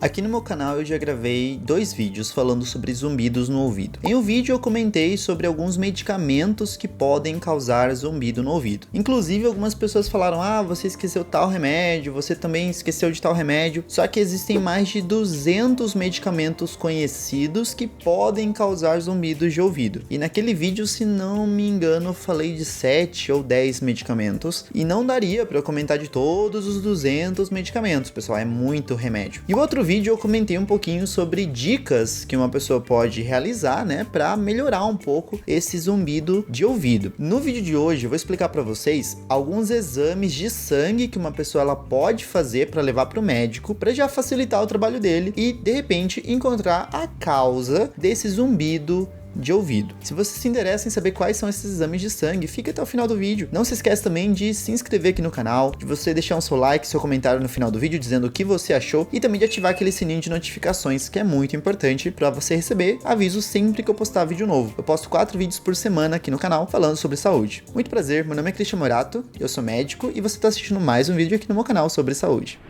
Aqui no meu canal eu já gravei 2 vídeos falando sobre zumbidos no ouvido. Em um vídeo eu comentei sobre alguns medicamentos que podem causar zumbido no ouvido. Inclusive algumas pessoas falaram, você esqueceu tal remédio, você também esqueceu de tal remédio. Só que existem mais de 200 medicamentos conhecidos que podem causar zumbidos de ouvido. E naquele vídeo, se não me engano, eu falei de 7 ou 10 medicamentos. E não daria para eu comentar de todos os 200 medicamentos, pessoal, é muito remédio. E o outro vídeo eu comentei um pouquinho sobre dicas que uma pessoa pode realizar, né, para melhorar um pouco esse zumbido de ouvido. No vídeo de hoje eu vou explicar para vocês alguns exames de sangue que uma pessoa ela pode fazer para levar para o médico, para já facilitar o trabalho dele e de repente encontrar a causa desse zumbido de ouvido. Se você se interessa em saber quais são esses exames de sangue, fica até o final do vídeo. Não se esquece também de se inscrever aqui no canal, de você deixar um seu like, seu comentário no final do vídeo dizendo o que você achou e também de ativar aquele sininho de notificações, que é muito importante para você receber avisos sempre que eu postar vídeo novo. Eu posto 4 vídeos por semana aqui no canal falando sobre saúde. Muito prazer, meu nome é Christian Morato, eu sou médico e você está assistindo mais um vídeo aqui no meu canal sobre saúde.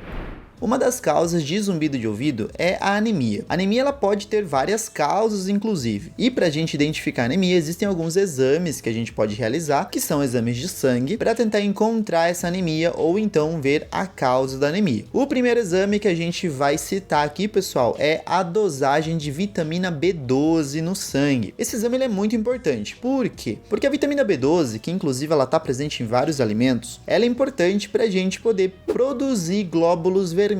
Uma das causas de zumbido de ouvido é a anemia. A anemia ela pode ter várias causas, inclusive. E para a gente identificar a anemia, existem alguns exames que a gente pode realizar, que são exames de sangue, para tentar encontrar essa anemia ou então ver a causa da anemia. O primeiro exame que a gente vai citar aqui, pessoal, é a dosagem de vitamina B12 no sangue. Esse exame ele é muito importante. Por quê? Porque a vitamina B12, que inclusive ela está presente em vários alimentos, ela é importante para a gente poder produzir glóbulos vermelhos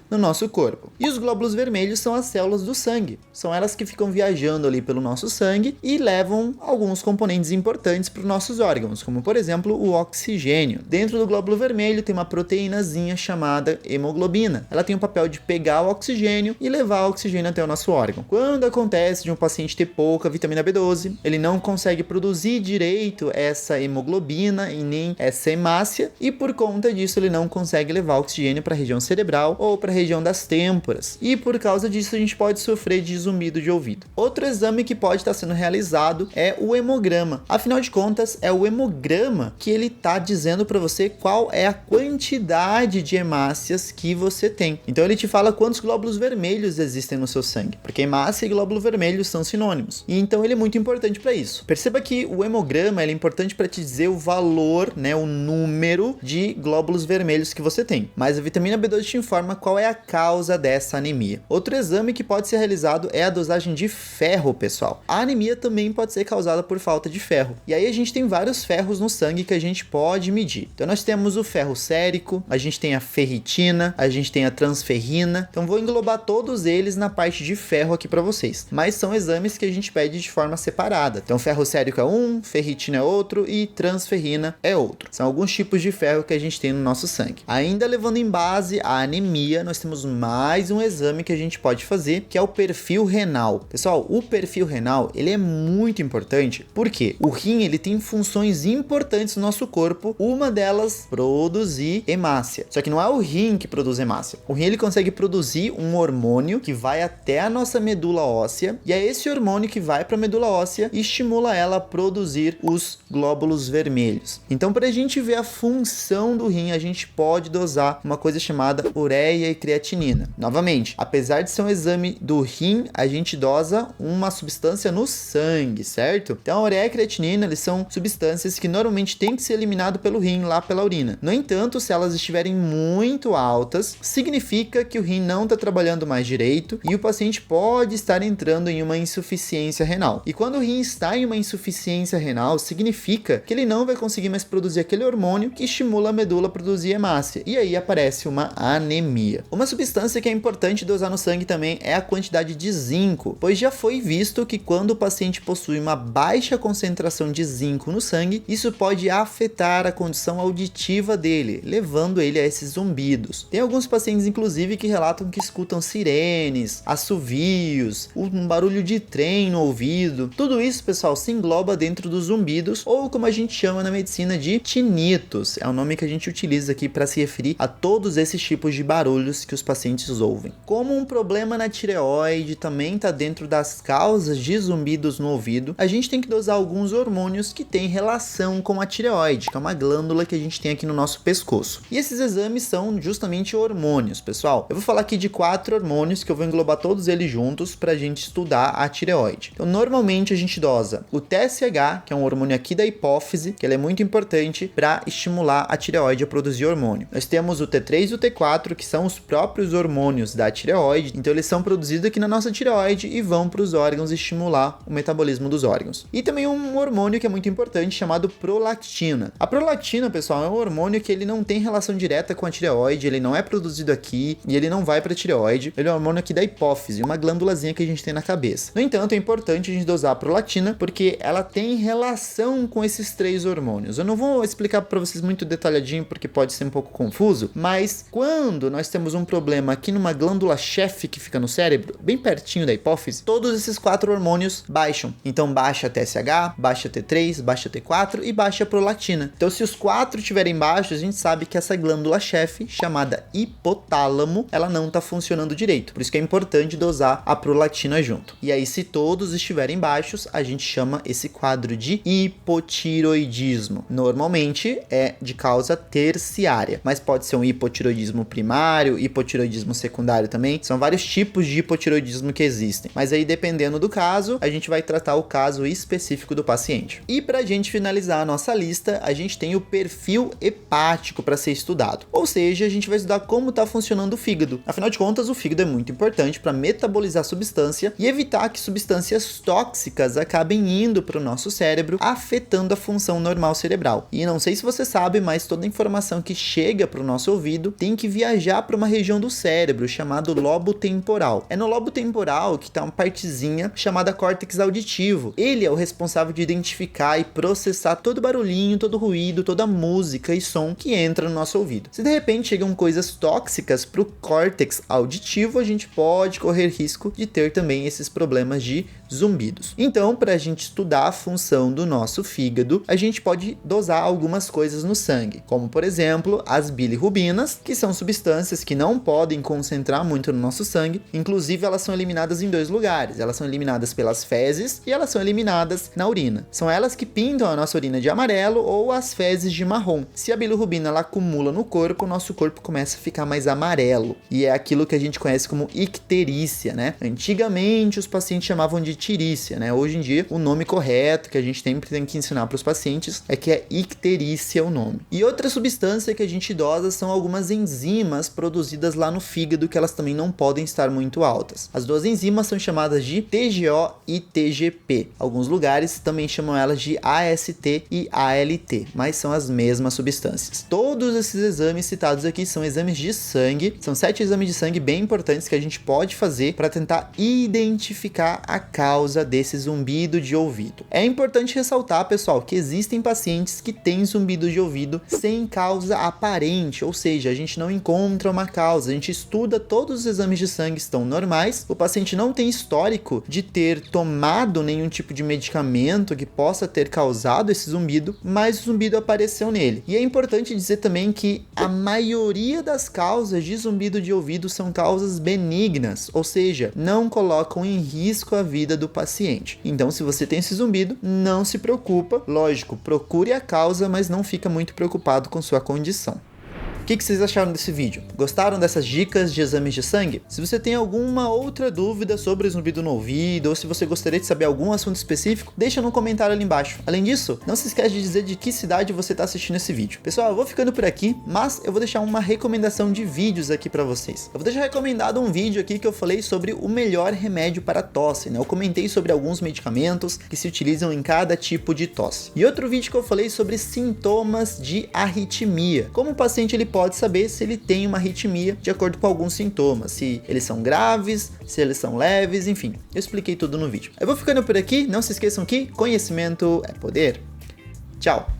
no nosso corpo. E os glóbulos vermelhos são as células do sangue. São elas que ficam viajando ali pelo nosso sangue e levam alguns componentes importantes para os nossos órgãos, como por exemplo o oxigênio. Dentro do glóbulo vermelho tem uma proteínazinha chamada hemoglobina. Ela tem o papel de pegar o oxigênio e levar o oxigênio até o nosso órgão. Quando acontece de um paciente ter pouca vitamina B12, ele não consegue produzir direito essa hemoglobina e nem essa hemácia e por conta disso ele não consegue levar oxigênio para a região cerebral ou para a região das têmporas. E por causa disso a gente pode sofrer de zumbido de ouvido. Outro exame que pode estar sendo realizado é o hemograma. Afinal de contas, é o hemograma que ele está dizendo para você qual é a quantidade de hemácias que você tem. Então ele te fala quantos glóbulos vermelhos existem no seu sangue, porque hemácia e glóbulo vermelho são sinônimos. E então ele é muito importante para isso. Perceba que o hemograma ele é importante para te dizer o valor, né, o número de glóbulos vermelhos que você tem. Mas a vitamina B12 te informa qual é a causa dessa anemia. Outro exame que pode ser realizado é a dosagem de ferro, pessoal. A anemia também pode ser causada por falta de ferro. E aí a gente tem vários ferros no sangue que a gente pode medir. Então nós temos o ferro sérico, a gente tem a ferritina, a gente tem a transferrina. Então vou englobar todos eles na parte de ferro aqui para vocês. Mas são exames que a gente pede de forma separada. Então ferro sérico é um, ferritina é outro e transferrina é outro. São alguns tipos de ferro que a gente tem no nosso sangue. Ainda levando em base a anemia, nós temos mais um exame que a gente pode fazer, que é o perfil renal. Pessoal, o perfil renal, ele é muito importante, porque o rim, ele tem funções importantes no nosso corpo, uma delas, produzir hemácia. Só que não é o rim que produz hemácia. O rim, ele consegue produzir um hormônio que vai até a nossa medula óssea, e é esse hormônio que vai para a medula óssea e estimula ela a produzir os glóbulos vermelhos. Então, para a gente ver a função do rim, a gente pode dosar uma coisa chamada ureia e creatinina. Novamente, apesar de ser um exame do rim, a gente dosa uma substância no sangue, certo? Então a ureia e a creatinina, eles são substâncias que normalmente têm que ser eliminadas pelo rim, lá pela urina. No entanto, se elas estiverem muito altas, significa que o rim não está trabalhando mais direito e o paciente pode estar entrando em uma insuficiência renal. E quando o rim está em uma insuficiência renal, significa que ele não vai conseguir mais produzir aquele hormônio que estimula a medula a produzir hemácia. E aí aparece uma anemia. Uma substância que é importante dosar no sangue também é a quantidade de zinco, pois já foi visto que quando o paciente possui uma baixa concentração de zinco no sangue, isso pode afetar a condição auditiva dele, levando ele a esses zumbidos. Tem alguns pacientes, inclusive, que relatam que escutam sirenes, assovios, um barulho de trem no ouvido. Tudo isso, pessoal, se engloba dentro dos zumbidos, ou como a gente chama na medicina de tinitos. É o nome que a gente utiliza aqui para se referir a todos esses tipos tipos de barulhos que os pacientes ouvem. Como um problema na tireoide também está dentro das causas de zumbidos no ouvido, a gente tem que dosar alguns hormônios que têm relação com a tireoide, que é uma glândula que a gente tem aqui no nosso pescoço. E esses exames são justamente hormônios, pessoal. Eu vou falar aqui de 4 hormônios que eu vou englobar todos eles juntos para a gente estudar a tireoide. Então, normalmente a gente dosa o TSH, que é um hormônio aqui da hipófise, que ele é muito importante para estimular a tireoide a produzir hormônio. Nós temos o T3 e o T4, que são os próprios hormônios da tireoide, então eles são produzidos aqui na nossa tireoide e vão para os órgãos estimular o metabolismo dos órgãos. E também um hormônio que é muito importante, chamado prolactina. A prolactina, pessoal, é um hormônio que ele não tem relação direta com a tireoide, ele não é produzido aqui e ele não vai para a tireoide, ele é um hormônio aqui da hipófise, uma glândulazinha que a gente tem na cabeça. No entanto, é importante a gente dosar a prolactina porque ela tem relação com esses 3 hormônios. Eu não vou explicar para vocês muito detalhadinho porque pode ser um pouco confuso, mas quando nós temos um problema aqui numa glândula-chefe que fica no cérebro, bem pertinho da hipófise, todos esses 4 hormônios baixam. Então baixa TSH, baixa T3, baixa T4 e baixa a prolactina. Então se os 4 estiverem baixos, a gente sabe que essa glândula-chefe, chamada hipotálamo, ela não está funcionando direito. Por isso que é importante dosar a prolactina junto. E aí se todos estiverem baixos, a gente chama esse quadro de hipotiroidismo. Normalmente é de causa terciária, mas pode ser um hipotiroidismo primário, hipotiroidismo secundário também. São vários tipos de hipotiroidismo que existem. Mas aí, dependendo do caso, a gente vai tratar o caso específico do paciente. E pra gente finalizar a nossa lista, a gente tem o perfil hepático para ser estudado. Ou seja, a gente vai estudar como está funcionando o fígado. Afinal de contas, o fígado é muito importante para metabolizar a substância e evitar que substâncias tóxicas acabem indo para o nosso cérebro, afetando a função normal cerebral. E não sei se você sabe, mas toda informação que chega para o nosso ouvido tem que viajar para uma região do cérebro chamado lobo temporal. É no lobo temporal que está uma partezinha chamada córtex auditivo. Ele é o responsável de identificar e processar todo barulhinho, todo ruído, toda música e som que entra no nosso ouvido. Se de repente chegam coisas tóxicas para o córtex auditivo, a gente pode correr risco de ter também esses problemas de zumbidos. Então, para a gente estudar a função do nosso fígado, a gente pode dosar algumas coisas no sangue, como por exemplo as bilirrubinas, que são substâncias que não podem concentrar muito no nosso sangue. Inclusive, elas são eliminadas em 2 lugares. Elas são eliminadas pelas fezes e elas são eliminadas na urina. São elas que pintam a nossa urina de amarelo ou as fezes de marrom. Se a bilirrubina ela acumula no corpo, o nosso corpo começa a ficar mais amarelo. E é aquilo que a gente conhece como icterícia, né? Antigamente, os pacientes chamavam de tirícia, né? Hoje em dia, o nome correto que a gente sempre tem que ensinar para os pacientes é que é icterícia o nome. E outra substância que a gente dosa são algumas enzimas produzidas lá no fígado que elas também não podem estar muito altas. As 2 enzimas são chamadas de TGO e TGP. Alguns lugares também chamam elas de AST e ALT, mas são as mesmas substâncias. Todos esses exames citados aqui são exames de sangue. São 7 exames de sangue bem importantes que a gente pode fazer para tentar identificar a causa desse zumbido de ouvido. É importante ressaltar, pessoal, que existem pacientes que têm zumbido de ouvido sem causa aparente, ou seja, a gente não encontra uma causa, a gente estuda todos os exames de sangue estão normais, o paciente não tem histórico de ter tomado nenhum tipo de medicamento que possa ter causado esse zumbido, mas o zumbido apareceu nele. E é importante dizer também que a maioria das causas de zumbido de ouvido são causas benignas, ou seja, não colocam em risco a vida do paciente. Então, se você tem esse zumbido, não se preocupa. Lógico, procure a causa, mas não fica muito preocupado com sua condição. O que vocês acharam desse vídeo? Gostaram dessas dicas de exames de sangue? Se você tem alguma outra dúvida sobre zumbido no ouvido, ou se você gostaria de saber algum assunto específico, deixa no comentário ali embaixo. Além disso, não se esquece de dizer de que cidade você está assistindo esse vídeo. Pessoal, eu vou ficando por aqui, mas eu vou deixar uma recomendação de vídeos aqui para vocês. Eu vou deixar recomendado um vídeo aqui que eu falei sobre o melhor remédio para tosse, né? Eu comentei sobre alguns medicamentos que se utilizam em cada tipo de tosse. E outro vídeo que eu falei sobre sintomas de arritmia. Como o paciente ele pode saber se ele tem uma arritmia de acordo com alguns sintomas, se eles são graves, se eles são leves, enfim, eu expliquei tudo no vídeo. Eu vou ficando por aqui, não se esqueçam que conhecimento é poder. Tchau!